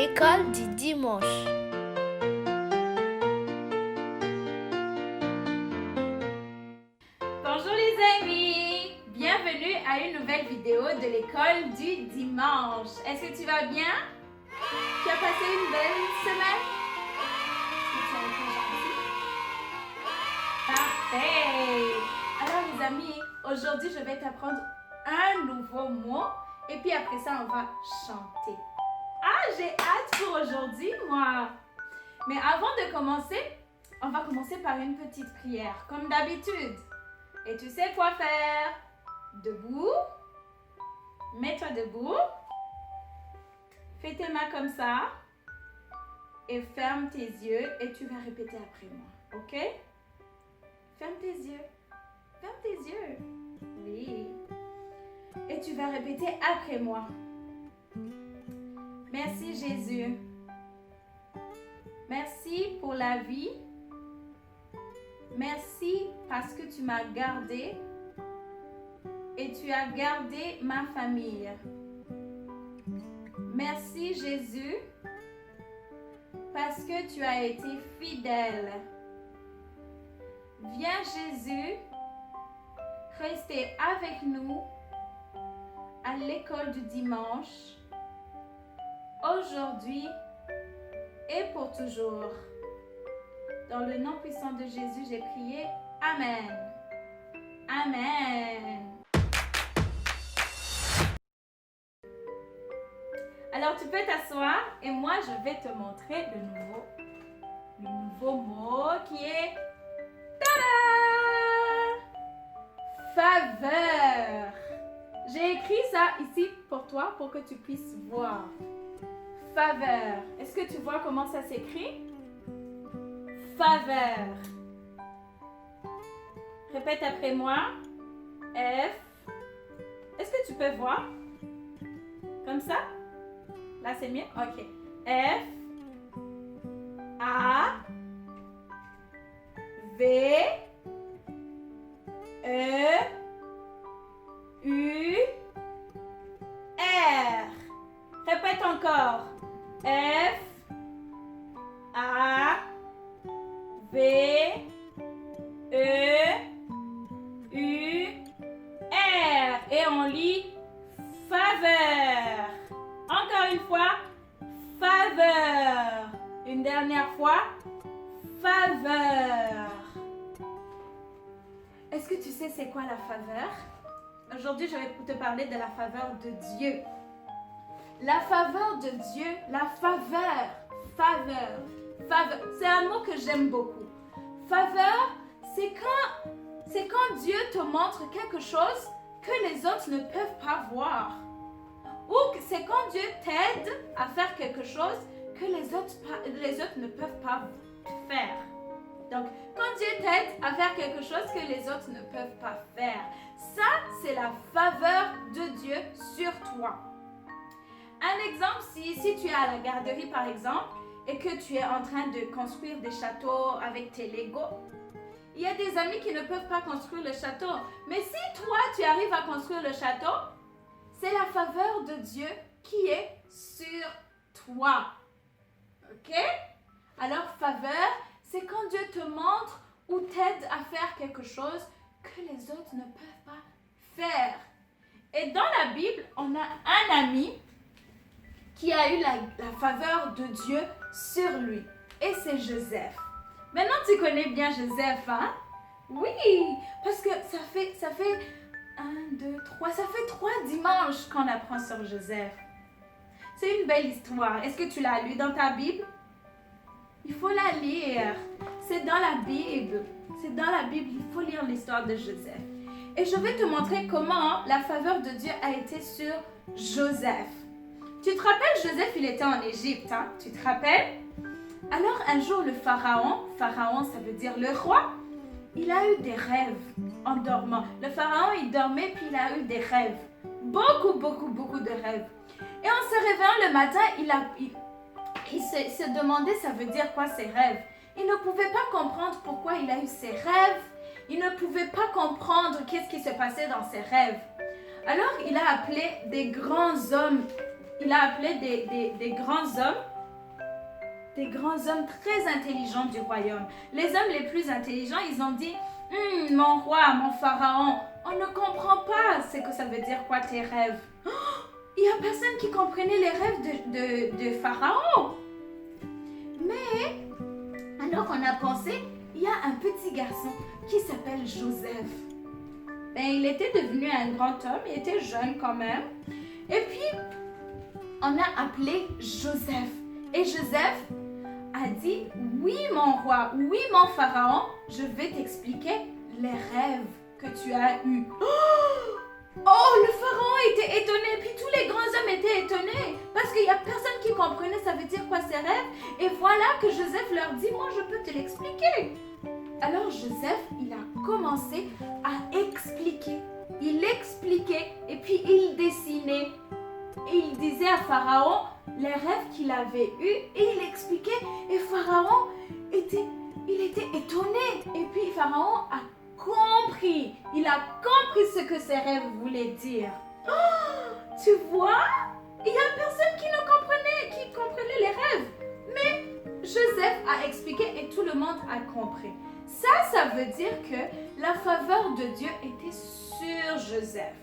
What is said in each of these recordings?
L'école du dimanche. Bonjour les amis, bienvenue à une nouvelle vidéo de l'école du dimanche. Est-ce que tu vas bien? Tu as passé une belle semaine? Est-ce que tu as été gentil? Parfait! Alors les amis, aujourd'hui je vais t'apprendre un nouveau mot et puis après ça on va chanter. Ah, j'ai hâte pour aujourd'hui moi! Mais avant de commencer, on va commencer par une petite prière comme d'habitude. Et tu sais quoi faire? Debout. Mets-toi debout. Fais tes mains comme ça. Et ferme tes yeux et tu vas répéter après moi. Ok? Ferme tes yeux. Ferme tes yeux. Oui. Et tu vas répéter après moi. Merci Jésus. Merci pour la vie. Merci parce que tu m'as gardé et tu as gardé ma famille. Merci Jésus parce que tu as été fidèle. Viens Jésus, rester avec nous à l'école du dimanche, aujourd'hui et pour toujours. Dans le nom puissant de Jésus, j'ai prié. Amen. Amen. Alors, tu peux t'asseoir et moi, je vais te montrer le nouveau mot qui est tada! Faveur. J'ai écrit ça ici pour toi pour que tu puisses voir. Faveur. Est-ce que tu vois comment ça s'écrit? Faveur. Répète après moi. F. Est-ce que tu peux voir? Comme ça? Là, c'est mieux? Ok. F. A. V. E. U. R. Répète encore. F. A. V, E, U, R. Et on lit faveur. Encore une fois, faveur. Une dernière fois, faveur. Est-ce que tu sais c'est quoi la faveur? Aujourd'hui, je vais te parler de la faveur de Dieu. La faveur de Dieu, la faveur, faveur. C'est un mot que j'aime beaucoup. Faveur, c'est quand Dieu te montre quelque chose que les autres ne peuvent pas voir. Ou c'est quand Dieu t'aide à faire quelque chose que les autres ne peuvent pas faire. Donc, quand Dieu t'aide à faire quelque chose que les autres ne peuvent pas faire, ça, c'est la faveur de Dieu sur toi. Un exemple, si tu es à la garderie par exemple, et que tu es en train de construire des châteaux avec tes Legos, il y a des amis qui ne peuvent pas construire le château. Mais si toi, tu arrives à construire le château, c'est la faveur de Dieu qui est sur toi. Ok? Alors, faveur, c'est quand Dieu te montre ou t'aide à faire quelque chose que les autres ne peuvent pas faire. Et dans la Bible, on a un ami qui a eu la faveur de Dieu sur lui. Et c'est Joseph. Maintenant, tu connais bien Joseph, hein? Oui, parce que ça fait 3 dimanches qu'on apprend sur Joseph. C'est une belle histoire. Est-ce que tu l'as lu dans ta Bible? Il faut la lire. C'est dans la Bible. C'est dans la Bible, il faut lire l'histoire de Joseph. Et je vais te montrer comment la faveur de Dieu a été sur Joseph. Tu te rappelles, Joseph, il était en Égypte, hein? Tu te rappelles? Alors un jour, le pharaon, ça veut dire le roi, il a eu des rêves en dormant. Le pharaon, il dormait puis il a eu des rêves. Beaucoup de rêves. Et en se réveillant le matin, il se demandait ça veut dire quoi ces rêves. Il ne pouvait pas comprendre pourquoi il a eu ces rêves. Il ne pouvait pas comprendre qu'est-ce qui se passait dans ses rêves. Alors, il a appelé des grands hommes. Il a appelé des grands hommes des grands hommes très intelligents du royaume. Les hommes les plus intelligents, ils ont dit, mon roi, mon pharaon, on ne comprend pas ce que ça veut dire quoi tes rêves. Il n'y a personne qui comprenait les rêves de Pharaon. Mais, alors on a pensé, il y a un petit garçon qui s'appelle Joseph. Ben, il était devenu un grand homme, il était jeune quand même. Et puis, on a appelé Joseph. Et Joseph a dit, oui mon roi, oui mon pharaon, je vais t'expliquer les rêves que tu as eus. Oh, le pharaon était étonné, puis tous les grands hommes étaient étonnés parce qu'il n'y a personne qui comprenait ça veut dire quoi ces rêves. Et voilà que Joseph leur dit, moi je peux te l'expliquer. Alors Joseph, il a commencé à expliquer. Il expliquait et puis il dessinait. Et il disait à Pharaon les rêves qu'il avait eus et il expliquait. Et Pharaon il était étonné. Et puis Pharaon a compris. Il a compris ce que ses rêves voulaient dire. Oh, tu vois, il n'y a personne qui comprenait les rêves. Mais Joseph a expliqué et tout le monde a compris. Ça veut dire que la faveur de Dieu était sur Joseph.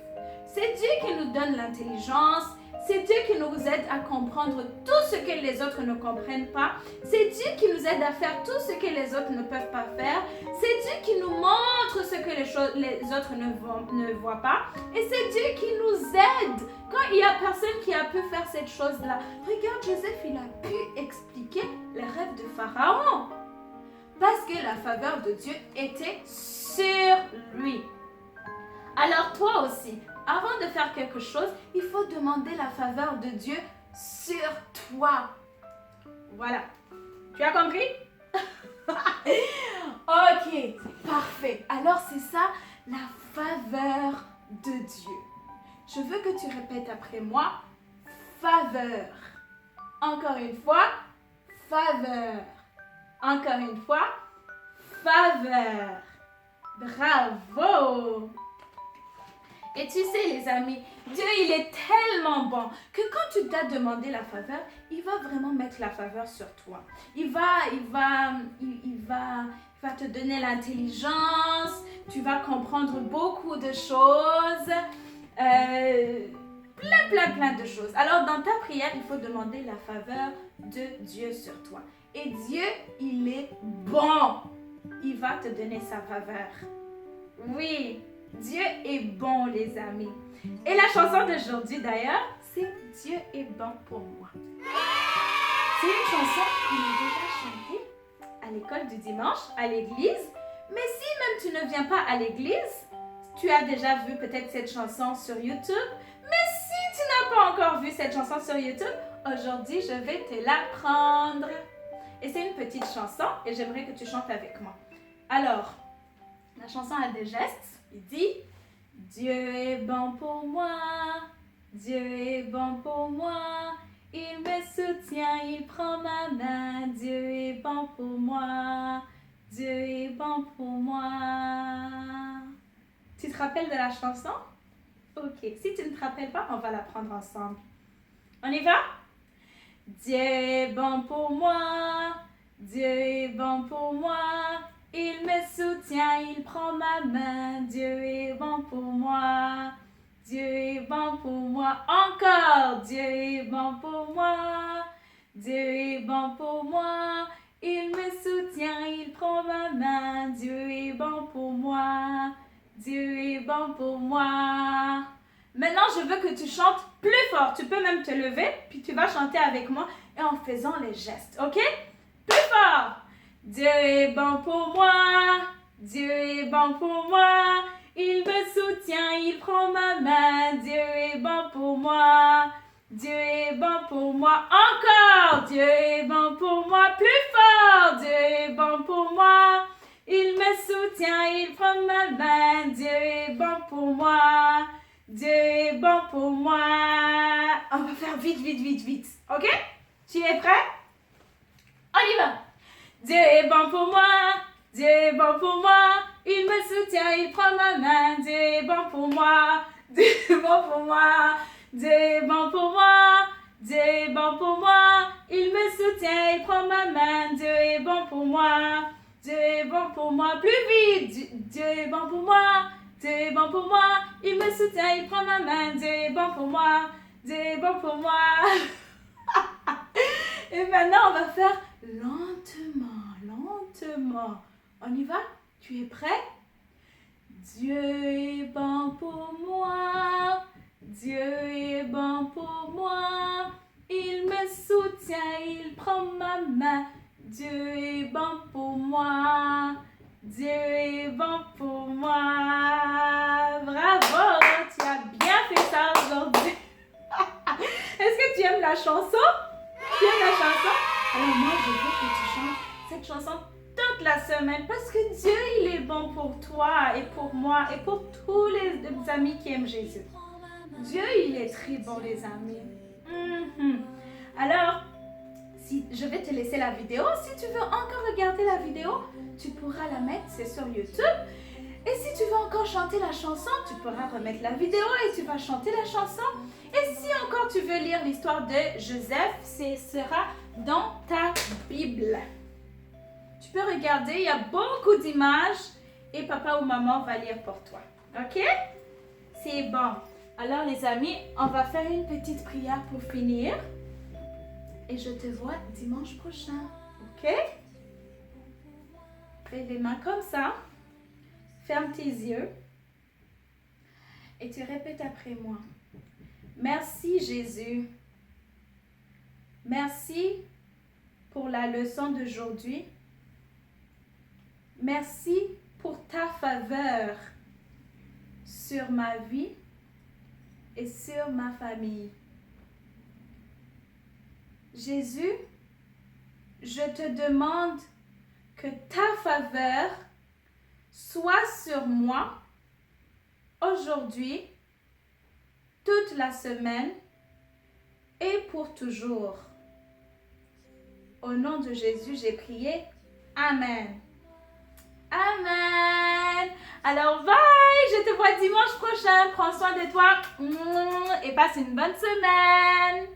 C'est Dieu qui nous donne l'intelligence. C'est Dieu qui nous aide à comprendre tout ce que les autres ne comprennent pas. C'est Dieu qui nous aide à faire tout ce que les autres ne peuvent pas faire. C'est Dieu qui nous montre ce que les autres ne voient pas. Et c'est Dieu qui nous aide quand il n'y a personne qui a pu faire cette chose-là. Regarde, Joseph, il a pu expliquer les rêves de Pharaon. Parce que la faveur de Dieu était sur lui. Alors toi aussi, avant de faire quelque chose, il faut demander la faveur de Dieu sur toi. Voilà. Tu as compris? Ok, parfait. Alors c'est ça, la faveur de Dieu. Je veux que tu répètes après moi, faveur. Encore une fois, faveur. Encore une fois, faveur. Bravo! Et tu sais les amis, Dieu il est tellement bon que quand tu t'as demandé la faveur, il va vraiment mettre la faveur sur toi. Il va te donner l'intelligence, tu vas comprendre beaucoup de choses, plein de choses. Alors dans ta prière, il faut demander la faveur de Dieu sur toi. Et Dieu, il est bon. Il va te donner sa faveur. Oui, Dieu est bon, les amis. Et la chanson d'aujourd'hui, d'ailleurs, c'est Dieu est bon pour moi. C'est une chanson qu'on a déjà chantée à l'école du dimanche, à l'église. Mais si même tu ne viens pas à l'église, tu as déjà vu peut-être cette chanson sur YouTube. Mais si tu n'as pas encore vu cette chanson sur YouTube, aujourd'hui, je vais te l'apprendre. Et c'est une petite chanson et j'aimerais que tu chantes avec moi. Alors, la chanson a des gestes. Il dit « Dieu est bon pour moi, Dieu est bon pour moi, il me soutient, il prend ma main, Dieu est bon pour moi, Dieu est bon pour moi. » Tu te rappelles de la chanson? Ok, si tu ne te rappelles pas, on va la prendre ensemble. On y va? Dieu est bon pour moi, Dieu est bon pour moi, il me soutient, il prend ma main, Dieu est bon pour moi, Dieu est bon pour moi, encore, Dieu est bon pour moi, Dieu est bon pour moi, il me soutient, il prend ma main, Dieu est bon pour moi, Dieu est bon pour moi. Maintenant, je veux que tu chantes plus fort. Tu peux même te lever, puis tu vas chanter avec moi et en faisant les gestes, ok? Plus fort! Dieu est bon pour moi, Dieu est bon pour moi, il me soutient, il prend ma main, Dieu est bon pour moi, Dieu est bon pour moi, encore, Dieu est bon pour moi, plus fort, Dieu est bon pour moi, il me soutient, il prend ma main, Dieu est bon pour moi, Dieu est bon pour moi. On va faire vite, ok? Tu es prêt? On y va! Dieu est bon pour moi, Dieu est bon pour moi, il me soutient, il prend ma main, Dieu est bon pour moi, Dieu est bon pour moi, Dieu est bon pour moi, Dieu est bon pour moi, il me soutient, il prend ma main. Dieu est bon pour moi. Dieu est bon pour moi. Plus vite. Dieu est bon pour moi. Dieu est bon pour moi. Il me soutient, il prend ma main. Dieu est bon pour moi. Dieu est bon pour moi. Et maintenant, on va faire lentement, lentement. On y va? Tu es prêt? Dieu est bon pour moi. Dieu est bon pour moi. Il me soutient, il prend ma main. Dieu est bon pour moi. Dieu est bon pour moi. Bravo, tu as bien fait ça aujourd'hui. Est-ce que tu aimes la chanson? Tu aimes la chanson? Alors moi, je veux que tu chantes cette chanson toute la semaine parce que Dieu, il est bon pour toi et pour moi et pour tous les amis qui aiment Jésus. Dieu, il est très bon, les amis. Alors, je vais te laisser la vidéo. Si tu veux encore regarder la vidéo, tu pourras la mettre, c'est sur YouTube. Et si tu veux encore chanter la chanson, tu pourras remettre la vidéo et tu vas chanter la chanson. Et si encore tu veux lire l'histoire de Joseph, ce sera dans ta Bible. Tu peux regarder, il y a beaucoup d'images et papa ou maman va lire pour toi. Ok? C'est bon. Alors les amis, on va faire une petite prière pour finir. Et je te vois dimanche prochain. Ok? Fais les mains comme ça. Ferme tes yeux. Et tu répètes après moi. Merci Jésus. Merci pour la leçon d'aujourd'hui. Merci pour ta faveur sur ma vie et sur ma famille. Jésus, je te demande que ta faveur soit sur moi aujourd'hui, toute la semaine et pour toujours. Au nom de Jésus, j'ai prié. Amen. Amen. Alors, bye. Je te vois dimanche prochain. Prends soin de toi et passe une bonne semaine.